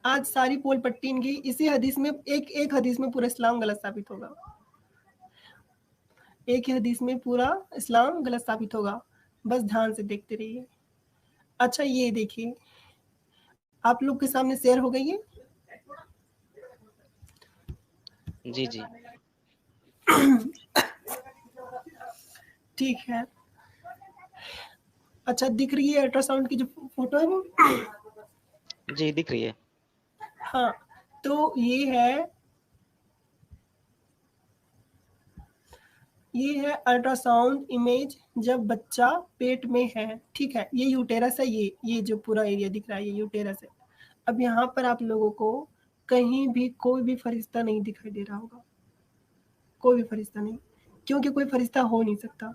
आज सारी पोल पट्टी इनकी इसी हदीस में, एक हदीस में पूरा इस्लाम गलत साबित होगा। एक ही हदीस में पूरा इस्लाम गलत साबित होगा, बस ध्यान से देखते रहिए। अच्छा ये देखिए, आप लोग के सामने शेयर हो गई है। जी जी ठीक है। अच्छा दिख रही है अल्ट्रासाउंड की जो फोटो है वो? जी दिख रही है। हाँ, तो ये है अल्ट्रासाउंड इमेज जब बच्चा पेट में है। ठीक है, ये यूटेरस है, ये जो पूरा एरिया दिख रहा है ये यूटेरस है। अब यहाँ पर आप लोगों को कहीं भी कोई भी फरिश्ता नहीं दिखाई दे रहा होगा, कोई भी फरिश्ता नहीं, क्योंकि कोई फरिश्ता हो नहीं सकता।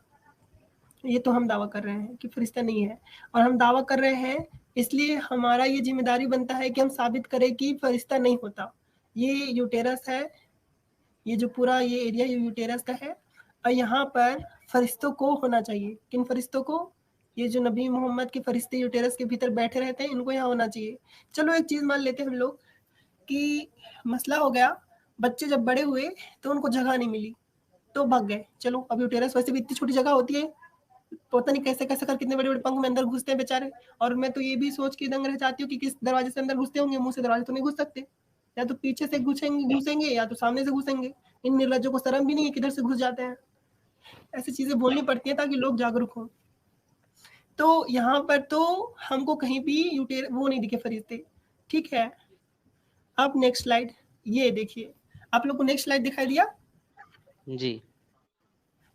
ये तो हम दावा कर रहे हैं कि फरिश्ता नहीं है, और हम दावा कर रहे हैं इसलिए हमारा ये जिम्मेदारी बनता है कि हम साबित करें कि फरिश्ता नहीं होता। ये यूटेरस है, ये जो पूरा ये एरिया यूटेरस का है, और यहाँ पर फरिश्तों को होना चाहिए। किन फरिश्तों को? ये जो नबी मोहम्मद के फरिश्ते यूटेरस के भीतर बैठे रहते हैं, इनको यहाँ होना चाहिए। चलो एक चीज मान लेते हैं हम लोग कि मसला हो गया, बच्चे जब बड़े हुए तो उनको जगह नहीं मिली तो भाग गए। चलो अब यूटेरस वैसे भी इतनी छोटी जगह होती है, पता नहीं कैसे कैसे कर कितने बड़े बड़े पंख में अंदर घुसते हैं बेचारे। और मैं तो ये भी सोच के दंग रह जाती हूँ कि किस दरवाजे से अंदर घुसते होंगे, मुंह से दरवाजे तो नहीं घुस सकते, या तो पीछे से घुसेंगे या तो सामने से घुसेंगे। इन निर्लज्जों को शर्म भी नहीं है किधर से घुस जाते हैं। ऐसी चीजें बोलनी पड़ती है ताकि लोग जागरूक हों। तो यहाँ पर तो हमको कहीं भी वो नहीं दिखे फरिश्ते। ठीक है, अब नेक्स्ट स्लाइड ये देखिए, आप लोग को नेक्स्ट स्लाइड दिखाई दिया? जी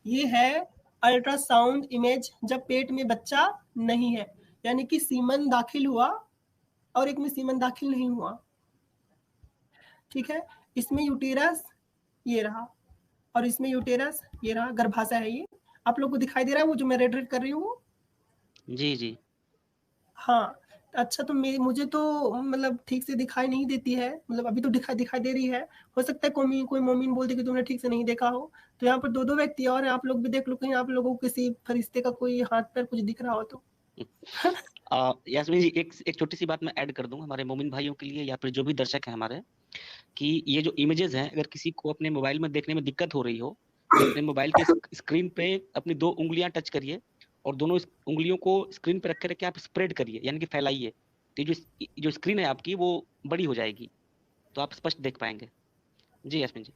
ये है अल्ट्रासाउंड इमेज जब पेट में बच्चा नहीं है, यानी कि सीमन दाखिल हुआ और एक में सीमन दाखिल नहीं हुआ। ठीक है, इसमें यूटेरस ये रहा और इसमें यूटेरस ये रहा, गर्भाशय है ये। आप लोग को दिखाई दे रहा है वो जो मैं रेड रेड कर रही हूँ? जी जी हाँ। अच्छा, तो मुझे तो मतलब ठीक से दिखाई नहीं देती है, मतलब अभी तो दिखाई दे रही है। हो सकता है कोई मोमिन बोल दे कि तुमने ठीक से नहीं देखा हो। तो यहाँ पर दो व्यक्ति और हैं, आप लोग भी देख लो, कहीं आप लोगों को किसी फरिश्ते का कोई हाथ पैर कुछ दिख रहा हो तो। यास्मीन जी, एक छोटी सी बात मैं ऐड कर दूं हमारे मोमिन भाइयों के लिए या फिर जो भी दर्शक हैं हमारे, कि ये जो इमेजेस हैं, अगर किसी को अपने मोबाइल में देखने में दिक्कत हो रही हो तो अपने मोबाइल के स्क्रीन पे अपनी 2 उंगलियां टच करिए और दोनों उंगलियों को स्क्रीन पे रख के आप स्प्रेड करिए, यानी कि फैलाइए। तो जो स्क्रीन है आपकी वो बड़ी हो जाएगी, तो आप स्पष्ट देख पाएंगे। जी यास्मीन जी।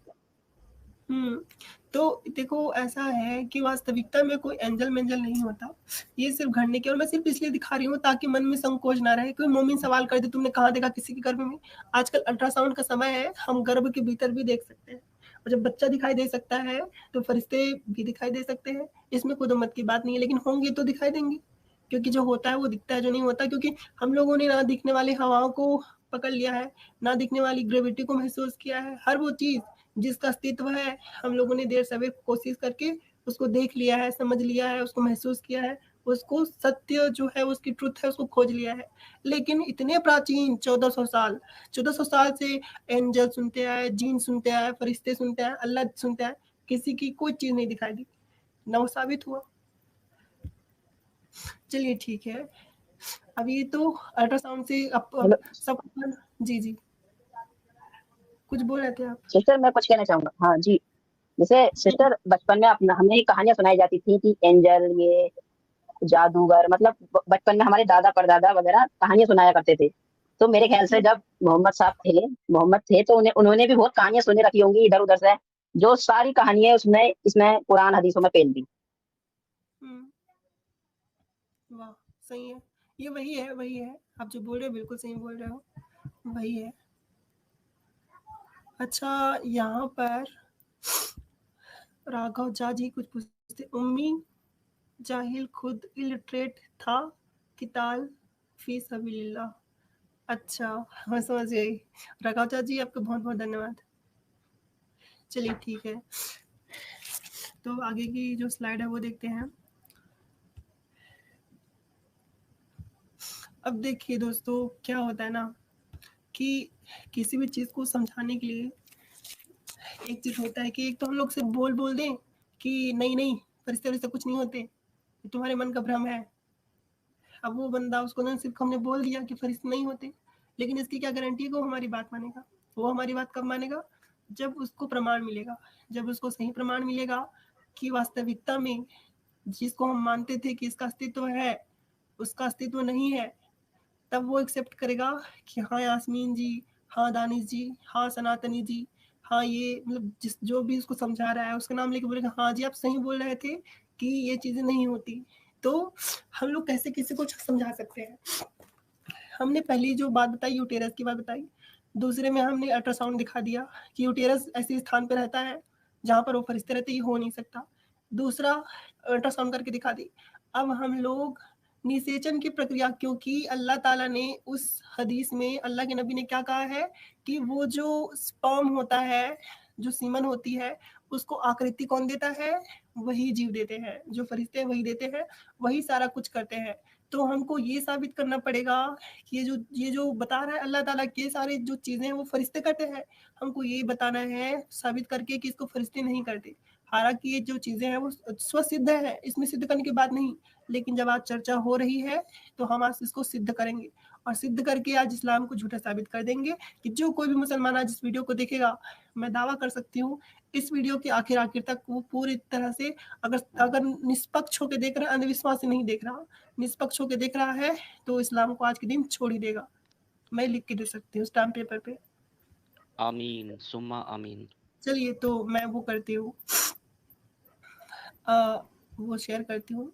तो देखो ऐसा है कि वास्तविकता में कोई एंजल मेंजल नहीं होता, ये सिर्फ घड़ने की, और मैं सिर्फ इसलिए दिखा रही हूँ ताकि मन में संकोच ना रहे। कोई मोमिन सवाल कर दे तुमने कहाँ देखा किसी के गर्भ में? आजकल अल्ट्रासाउंड का समय है, हम गर्भ के भीतर भी देख सकते हैं, और जब बच्चा दिखाई दे सकता है तो फरिश्ते भी दिखाई दे सकते हैं। इसमें कोई मत की बात नहीं है, लेकिन होंगे तो दिखाई देंगे, क्योंकि जो होता है वो दिखता है, जो नहीं होता, क्योंकि हम लोगों ने ना दिखने वाली हवाओं को पकड़ लिया है, ना दिखने वाली ग्रेविटी को महसूस किया है। हर वो चीज जिसका अस्तित्व है हम लोगों ने देर सवेर कोशिश करके उसको देख लिया है, समझ लिया है, उसको महसूस किया है, उसको सत्य जो है उसकी ट्रुथ है उसको खोज लिया है। लेकिन इतने प्राचीन 1400 साल से एंजल सुनते आए, जीन सुनते आए, फरिश्ते सुनते आए, अल्लाह सुनते आए, किसी की कोई चीज नहीं दिखाई दी, न वो साबित हुआ। चलिए ठीक है, अब ये तो अल्ट्रासाउंड से अब सब। जी जी, कुछ बोल रहे थे आप? सिस्टर मैं कुछ कहना चाहूंगा। हाँ जी, जैसे सिस्टर बचपन में अपना हमें ये कहानियां सुनाई जाती थी कि एंजल, ये जादूगर, मतलब बचपन में हमारे दादा परदादा वगैरह कहानियां सुनाया करते थे। तो मेरे ख्याल से जब मोहम्मद थे तो उन्होंने भी बहुत कहानियां सुनी रखी होंगी इधर उधर से, जो सारी कहानियां उसने इसमें कुरान हदीसों में पेल दी। वाह, सही है, ये वही है, आप जो बोल रहे हो बिल्कुल सही बोल रहे हो, वही है। अच्छा, यहाँ पर राघव झा जी कुछ पूछते, उम्मी जाहिल खुद इलिटरेट था, किताल फी सबिलिल्लाह। अच्छा, मैं समझ गई। राघव झा जी आपका बहुत बहुत धन्यवाद। चलिए ठीक है, तो आगे की जो स्लाइड है वो देखते हैं। अब देखिए दोस्तों, क्या होता है ना कि किसी भी चीज को समझाने के लिए एक चीज होता है कि एक तो हम लोग से बोल दें कि नहीं फरिश्ते वरिश्ते कुछ नहीं होते, तुम्हारे मन का भ्रम है। अब वो बंदा, उसको ना सिर्फ हमने बोल दिया कि फरिश्ते नहीं होते, लेकिन इसकी क्या गारंटी है कि वो हमारी बात मानेगा? वो हमारी बात कब मानेगा? जब उसको प्रमाण मिलेगा, जब उसको सही प्रमाण मिलेगा कि वास्तविकता में जिसको हम मानते थे कि इसका अस्तित्व है, उसका अस्तित्व नहीं है, तब वो एक्सेप्ट करेगा कि हाँ यास्मीन जी, हाँ दानिश जी, हाँ सनातनी जी, हाँ ये मतलब जिस जो भी उसको समझा रहा है उसका नाम लेके बोलेगा हाँ जी आप सही बोल रहे थे कि ये चीज़ें नहीं होती। तो हम लोग कैसे किसी को समझा सकते हैं? हमने पहली जो बात बताई यूटेरस की बात बताई, दूसरे में हमने अल्ट्रासाउंड दिखा दिया कि यूटेरस ऐसे स्थान पर रहता है जहाँ पर वो फरिश्ते रहते, ये हो नहीं सकता। दूसरा अल्ट्रासाउंड करके दिखा दी। अब हम लोग निषेचन की प्रक्रिया, क्योंकि अल्लाह ताला ने उस हदीस में अल्लाह के नबी ने क्या कहा है कि वो जो स्पर्म होता है, जो सीमन होती है, उसको आकृति कौन देता है? वही जीव देते हैं, जो फरिश्ते वही देते हैं, वही सारा कुछ करते हैं। तो हमको ये साबित करना पड़ेगा कि ये जो बता रहा है अल्लाह ताला के सारे जो चीज़ें हैं वो फरिश्ते करते हैं, हमको ये बताना है साबित करके कि इसको फरिश्ते नहीं करते। हालांकि ये जो चीज़ें हैं वो स्वसिद्ध है, इसमें सिद्ध करने की बात नहीं, लेकिन जब आज चर्चा हो रही है तो हम आज इसको सिद्ध करेंगे और सिद्ध करके आज इस्लाम को झूठा साबित कर देंगे कि जो कोई भी मुसलमान आज इस वीडियो को देखेगा, मैं दावा कर सकती हूँ इस वीडियो के आखिर तक वो पूरी तरह से अगर निष्पक्ष होकर देख रहा है, अंधविश्वास से नहीं देख रहा, निष्पक्ष होकर देख रहा है, तो इस्लाम को आज के दिन छोड़ ही देगा। मैं लिख के दे सकती हूँ स्टैम्प पेपर पे। आमीन सुम्मा आमीन। चलिए तो मैं वो करती हूँ, वो शेयर करती हूँ।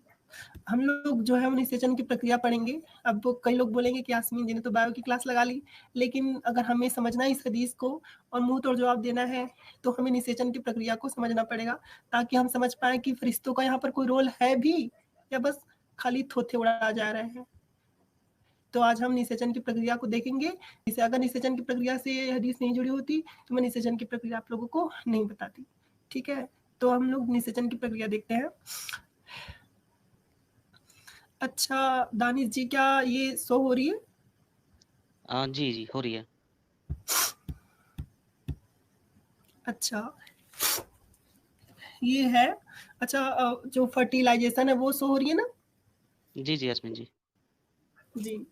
हम लोग जो है वो निषेचन की प्रक्रिया पढ़ेंगे। अब कई लोग बोलेंगे कि यास्मीन जी ने तो बायो की क्लास लगा ली, लेकिन अगर हमें समझना इस हदीस को और मुंह तोड़ जवाब देना है तो हमें निषेचन की प्रक्रिया को समझना पड़ेगा, ताकि हम समझ पाए कि फरिश्तों का यहाँ पर कोई रोल है भी या बस खाली थोथे उड़ा जा रहे हैं। तो आज हम निषेचन की प्रक्रिया को देखेंगे। इसे अगर निषेचन की प्रक्रिया से हदीस नहीं जुड़ी होती तो मैं निषेचन की प्रक्रिया आप लोगों को नहीं बताती। ठीक है, तो हम लोग निषेचन की प्रक्रिया देखते हैं। अच्छा दानिश जी, क्या ये शो हो रही है? जी जी हो रही है। अच्छा ये है, अच्छा जो फर्टिलाइजेशन है वो शो हो रही है ना? जी जी यास्मीन जी। जी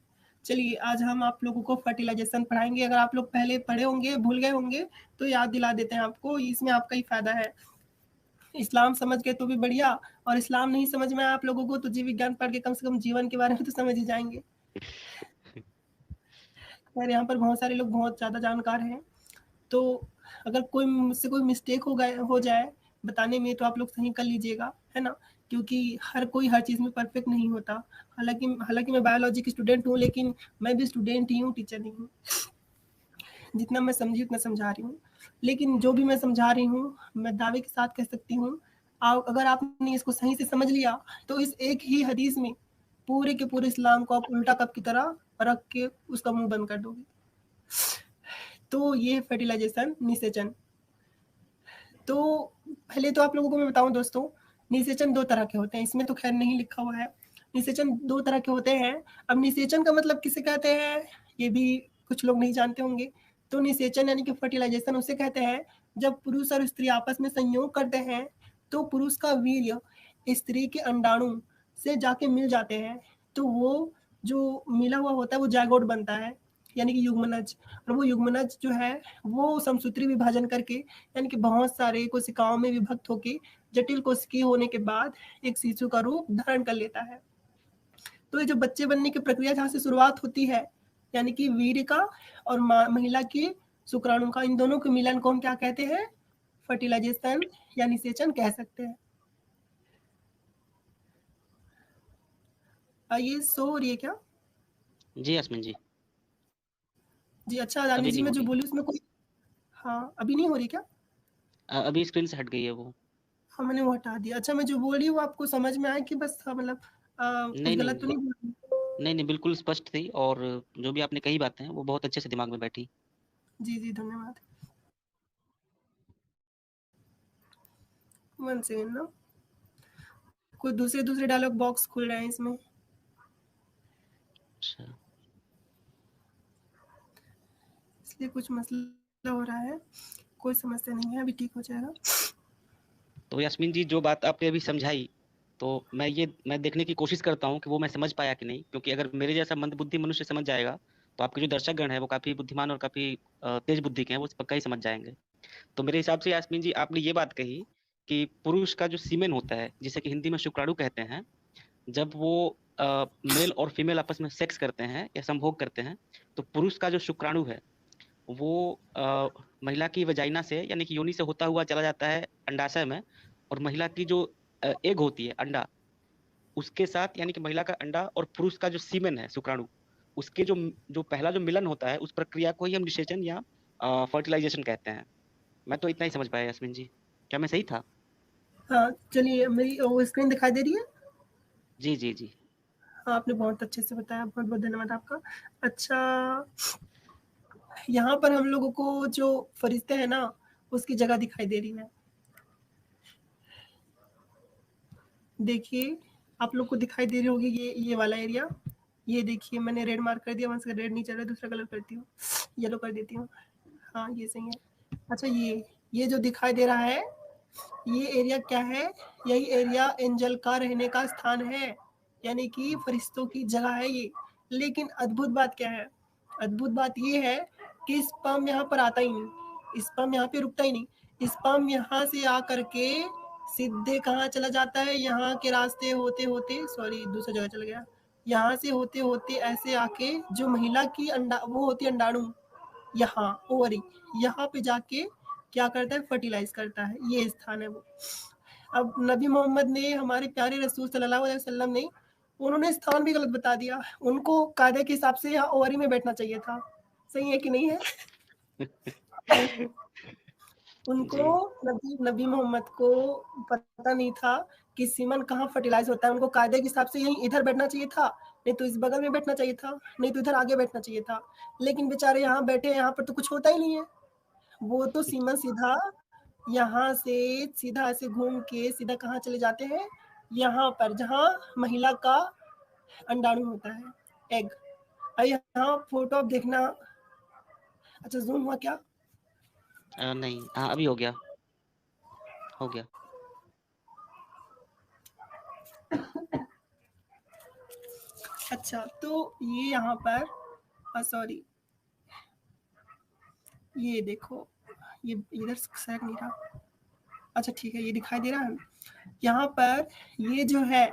चलिए आज हम आप लोगों को फर्टिलाइजेशन पढ़ाएंगे। अगर आप लोग पहले पढ़े होंगे, भूल गए होंगे, तो याद दिला देते हैं आपको, इसमें आपका ही फायदा है। इस्लाम समझ गए तो भी बढ़िया, और इस्लाम नहीं समझ में आया आप लोगों को तो जीव विज्ञान पढ़ के कम से कम जीवन के बारे में तो समझ ही जाएंगे। खैर यहाँ पर बहुत सारे लोग बहुत ज़्यादा जानकार हैं, तो अगर कोई मुझसे कोई मिस्टेक हो जाए बताने में तो आप लोग सही कर लीजिएगा, है ना? क्योंकि हर कोई हर चीज़ में परफेक्ट नहीं होता। हालांकि मैं बायोलॉजी की स्टूडेंट हूँ, लेकिन मैं भी स्टूडेंट ही हूँ, टीचर नहीं हूँ। जितना मैं समझी उतना समझा रही हूँ, लेकिन जो भी मैं समझा रही हूँ मैं दावे के साथ कह सकती हूँ, अगर आपने इसको सही से समझ लिया तो इस एक ही हदीस में पूरे के पूरे इस्लाम को आप उल्टा कप की तरह रख के उसका मुंह बंद कर दोगे। तो ये फर्टिलाइजेशन, निषेचन। तो पहले तो आप लोगों को मैं बताऊं दोस्तों, निषेचन दो तरह के होते हैं, इसमें तो खैर नहीं लिखा हुआ है। निषेचन दो तरह के होते हैं। अब निषेचन का मतलब किसे कहते हैं ये भी कुछ लोग नहीं जानते होंगे। तो निषेचन यानी कि फर्टिलाइजेशन उसे कहते हैं जब पुरुष और स्त्री आपस में संयोग करते हैं तो पुरुष का वीर्य स्त्री के अंडाणु से जाके मिल जाते हैं, तो वो जो मिला हुआ होता है वो जायगोट बनता है, यानी कि युग्मनज। और वो युग्मनज जो है वो समसूत्री विभाजन करके, यानी कि बहुत सारे कोशिकाओं में विभक्त होकर जटिल कोशिकीय होने के बाद एक शिशु का रूप धारण कर लेता है। तो ये जो बच्चे बनने की प्रक्रिया जहाँ से शुरुआत होती है, यानी कि वीर्य का और महिला के शुक्राणु का, इन दोनों के मिलन को हम क्या कहते हैं? फर्टिलाइजेशन या निषेचन कह सकते हैं। ये शो हो रही है क्या? जी यास्मीन जी। जी अच्छा दानिश जी, मैं जो बोली उसमें कोई, हाँ अभी नहीं हो रही क्या? अभी स्क्रीन से हट गई है वो। हाँ मैंने वो हटा दिया। अच्छा मैं जो बोल रही हूँ आपको समझ में आया कि बस, हाँ, मतलब कुछ नहीं गलत तो नहीं नहीं बोल रही? नहीं नहीं बिल्कुल स्पष्ट थी, और जो भी आपने कही बातें हैं वो बहुत अच्छे से दिमाग में बैठी। जी जी धन्यवाद। 1 सेकेंड ना, कोई दूसरे डायलॉग बॉक्स खुल रहे हैं इसमें। अच्छा इसलिए कुछ मसला हो रहा है, कोई समस्या नहीं है, अभी ठीक हो जाएगा। तो यास्मीन जी जो बात आपने अभी समझाई, तो मैं देखने की कोशिश करता हूँ कि वो मैं समझ पाया कि नहीं, क्योंकि अगर मेरे जैसा मंदबुद्धि मनुष्य समझ जाएगा तो आपके जो दर्शकगण हैं वो काफ़ी बुद्धिमान और काफ़ी तेज बुद्धि के हैं, वो पक्का ही समझ जाएँगे। तो मेरे हिसाब से यास्मीन जी आपने ये बात कही कि पुरुष का जो सीमेन होता है, जिसे कि हिंदी में शुक्राणु कहते हैं, जब वो मेल और फीमेल आपस में सेक्स करते हैं या संभोग करते हैं, तो पुरुष का जो शुक्राणु है वो महिला की वजाइना से यानी कि योनि से होता हुआ चला जाता है अंडाशय में, और महिला की जो एग होती है, अंडा, उसके साथ यानी कि महिला का अंडा और पुरुष का जो सीमेन है, शुक्राणु, उसके जो जो पहला जो मिलन होता है, उस प्रक्रिया को ही हम निषेचन या फर्टिलाइजेशन कहते हैं। मैं तो इतना ही समझ पाया यास्मीन जी, क्या मैं सही था? हाँ, चलिए मेरी वो स्क्रीन दिखाई दे रही है? जी, जी, जी। हाँ, आपने बहुत अच्छे से बताया, बहुत-बहुत धन्यवाद आपका। अच्छा, यहाँ पर हम लोगों को जो फरिश्ते हैं ना, उसकी जगह दिखाई दे रही है। देखिए, आप लोग को दिखाई दे रही होगी ये वाला एरिया। ये देखिए मैंने रेड मार्क कर दिया, वहाँ से रेड नहीं चल रहा है, दूसरा कलर करती हूँ, येलो कर देती हूँ। हाँ, ये सही है। अच्छा, ये जो दिखाई दे रहा है, ये एरिया क्या है? यही एरिया एंजल का रहने का स्थान है, यानी कि फरिश्तों की जगह है ये। लेकिन अद्भुत बात क्या है? अद्भुत बात ये है कि स्पर्म यहाँ पर आता ही नहीं, स्पर्म यहाँ पे रुकता ही नहीं। स्पर्म यहाँ से आकर के सीधे कहाँ चला जाता है? यहाँ के रास्ते होते होते, सॉरी दूसरी जगह चला गया, यहाँ से होते होते ऐसे आके जो महिला की अंडा वो होती है अंडाणु, यहाँ ओवरी, यहाँ पे जाके क्या करता है? फर्टिलाइज करता है। ये स्थान है वो। अब नबी मोहम्मद ने, हमारे प्यारे रसूल सल्लल्लाहु अलैहि वसल्लम ने, उन्होंने स्थान भी गलत बता दिया। उनको कायदे के हिसाब से यहाँ ओवरी में बैठना चाहिए था। सही है कि नहीं है? उनको नबी मोहम्मद को पता नहीं था कि सीमन कहाँ फर्टिलाइज होता है। उनको कायदे के हिसाब से यहीं इधर बैठना चाहिए था, नहीं तो इस बगल में बैठना चाहिए था, नहीं तो इधर आगे बैठना चाहिए था। लेकिन बेचारे यहाँ बैठे, यहाँ पर तो कुछ होता ही नहीं है। वो तो सीमन सीधा यहाँ से सीधा ऐसे घूम के सीधा कहाँ चले जाते हैं? यहाँ पर जहाँ महिला का अंडाणु होता है, एग। और यहाँ फोटो आप देखना। अच्छा, जूम हुआ क्या? नहीं, हाँ अभी हो गया, हो गया। अच्छा, तो ये यहाँ पर सॉरी, ये देखो, ये इधर सैक नहीं रहा। अच्छा ठीक है, ये दिखाई दे रहा है। यहाँ पर ये जो है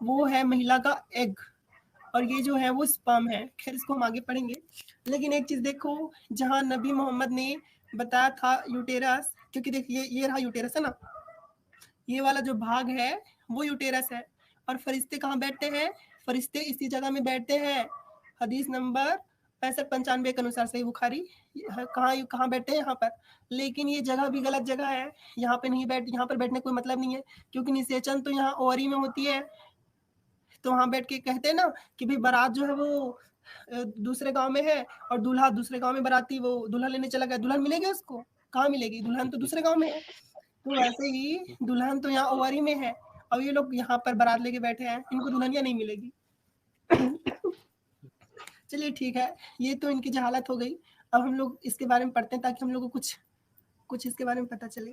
वो है महिला का एग, और ये जो है वो स्पर्म है। खैर इसको हम आगे पढ़ेंगे। लेकिन एक चीज देखो, जहाँ नबी मोहम्मद ने बताया था यूटेरस, क्योंकि देखिए ये रहा यूटेरस है ना, ये वाला जो भाग है वो यूटेरस है। और फरिश्ते कहाँ बैठते हैं? फरिश्ते इसी जगह में बैठते हैं। हदीस नंबर 65-95 के अनुसार सही बुखारी। कहाँ कहाँ बैठते हैं? यहाँ पर। लेकिन ये जगह भी गलत जगह है। यहाँ पे नहीं बैठ, यहाँ पर बैठने कोई मतलब नहीं है, क्योंकि निषेचन तो यहाँ ओवरी में होती है। तो वहाँ बैठ के कहते हैं ना कि भाई बारात जो है वो दूसरे गांव में है, और दूल्हा दूसरे गांव में, बाराती वो दुल्हन लेने चला गया, दुल्हन मिलेगी उसको? कहाँ मिलेगी? दुल्हन तो दूसरे गांव में है। तो वैसे ही दुल्हन तो यहाँ ओवरी में है, और ये लोग यहाँ पर बारात लेके बैठे हैं, इनको दुल्हनिया नहीं मिलेगी। चलिए ठीक है, ये तो इनकी जहालत हो गई। अब हम लोग इसके बारे में पढ़ते हैं, ताकि हम लोग को कुछ कुछ इसके बारे में पता चले।